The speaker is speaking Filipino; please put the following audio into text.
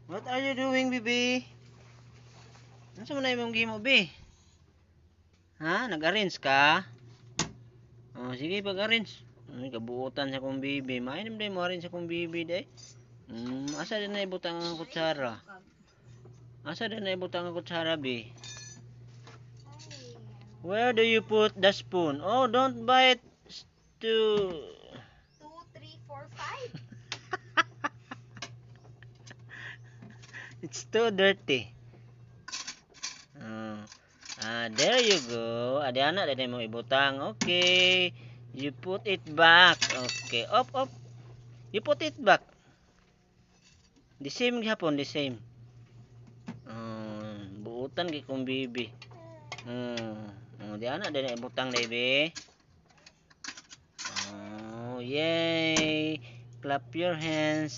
What are you doing, baby? Ano sa manay mong gimo, be? Ha? Nag-arrange ka? Oh, sige, pag-arrange. Ay, kabuutan sa kong bibi. Mainam din mo rin sa kong bibi, day. Asa din na ibutang ang kutsara? Asa din na ibutang ang kutsara, be? Where do you put the spoon? Oh, don't bite to... 2, 3, 4, 5. It's too dirty. There you go. Adi anak, dali mo ibutang. Okay. You put it back. Okay. Up, up. You put it back. The same gihapon, the same. Buutan kay kong bibi. Di anak, dali ibutang, baby. Oh, yay. Clap your hands.